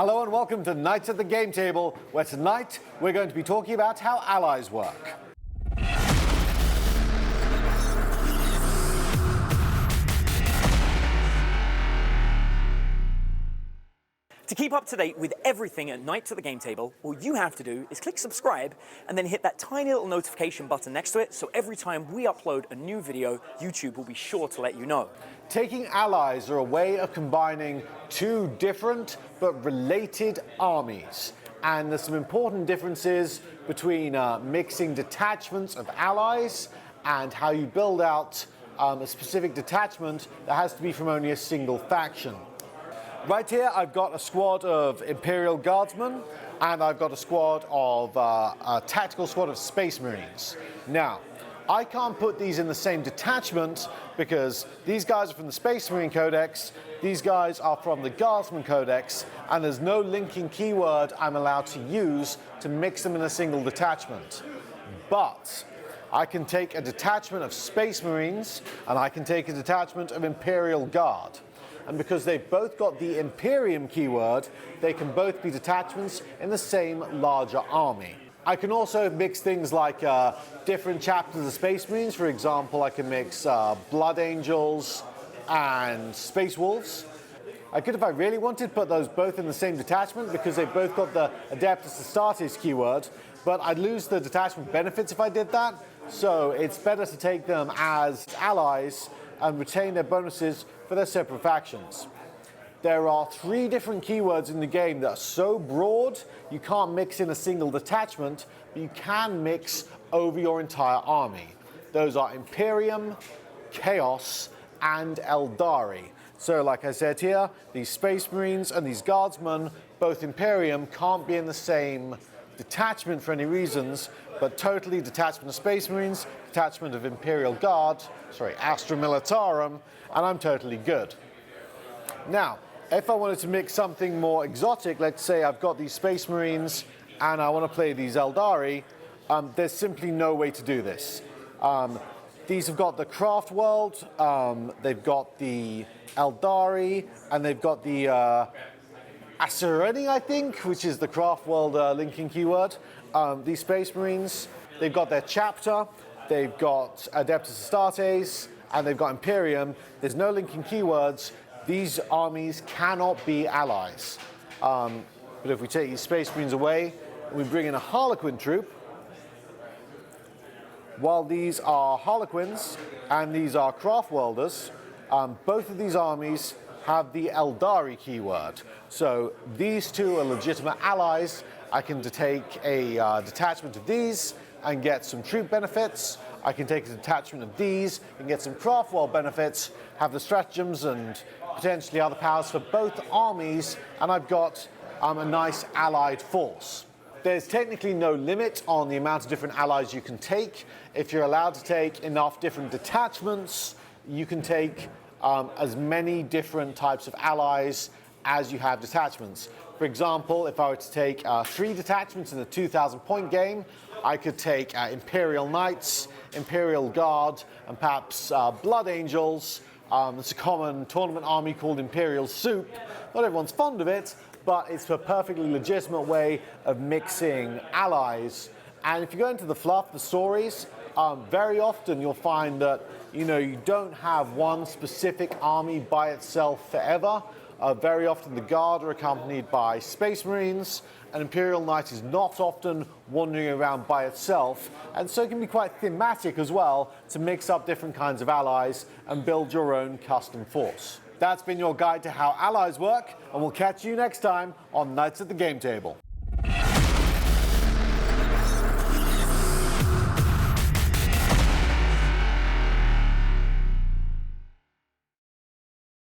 Hello and welcome to Knights at the Game Table, where tonight we're going to be talking about how allies work. To keep up to date with everything at Knights at the Game Table, all you have to do is click subscribe and then hit that tiny little notification button next to it, so every time we upload a new video, YouTube will be sure to let you know. Taking allies are a way of combining two different but related armies. And there's some important differences between mixing detachments of allies and how you build out a specific detachment that has to be from only a single faction. Right here, I've got a squad of Imperial Guardsmen, and I've got a squad of a tactical squad of Space Marines. Now, I can't put these in the same detachment because these guys are from the Space Marine Codex, these guys are from the Guardsman Codex, and there's no linking keyword I'm allowed to use to mix them in a single detachment. But I can take a detachment of Space Marines, and I can take a detachment of Imperial Guard. And because they've both got the Imperium keyword, they can both be detachments in the same larger army. I can also mix things like different chapters of Space Marines. For example, I can mix Blood Angels and Space Wolves. I could, if I really wanted, put those both in the same detachment because they've both got the Adeptus Astartes keyword, but I'd lose the detachment benefits if I did that. So it's better to take them as allies and retain their bonuses for their separate factions. There are 3 different keywords in the game that are so broad you can't mix in a single detachment, but you can mix over your entire army. Those are Imperium, Chaos, and Eldari. So like I said here, these Space Marines and these Guardsmen, both Imperium, can't be in the same detachment for any reasons, but totally detachment of Space Marines, detachment of Imperial Guard, Astra Militarum, and I'm totally good. Now, if I wanted to mix something more exotic, let's say I've got these Space Marines and I want to play these Eldari, there's simply no way to do this. These have got the Craft World, they've got the Eldari, and they've got the Asureni, I think, which is the Craft World linking keyword. These Space Marines, they've got their chapter, they've got Adeptus Astartes, and they've got Imperium. There's no linking keywords. These armies cannot be allies. But if we take these Space Marines away, and we bring in a Harlequin troop, while these are Harlequins and these are Craft Worlders, both of these armies have the Eldari keyword. So these two are legitimate allies. I can take a detachment of these and get some troop benefits. I can take a detachment of these and get some Craft World benefits, have the stratagems and potentially other powers for both armies, and I've got a nice allied force. There's technically no limit on the amount of different allies you can take. If you're allowed to take enough different detachments, you can take as many different types of allies as you have detachments. For example, if I were to take 3 detachments in a 2,000 point game, I could take Imperial Knights, Imperial Guard, and perhaps Blood Angels. It's a common tournament army called Imperial Soup. Not everyone's fond of it, but it's a perfectly legitimate way of mixing allies. And if you go into the fluff, the stories, very often you'll find that you don't have one specific army by itself forever. Very often the Guard are accompanied by Space Marines, and Imperial Knight is not often wandering around by itself, and so it can be quite thematic as well to mix up different kinds of allies and build your own custom force. That's been your guide to how allies work, and we'll catch you next time on Knights at the Game Table.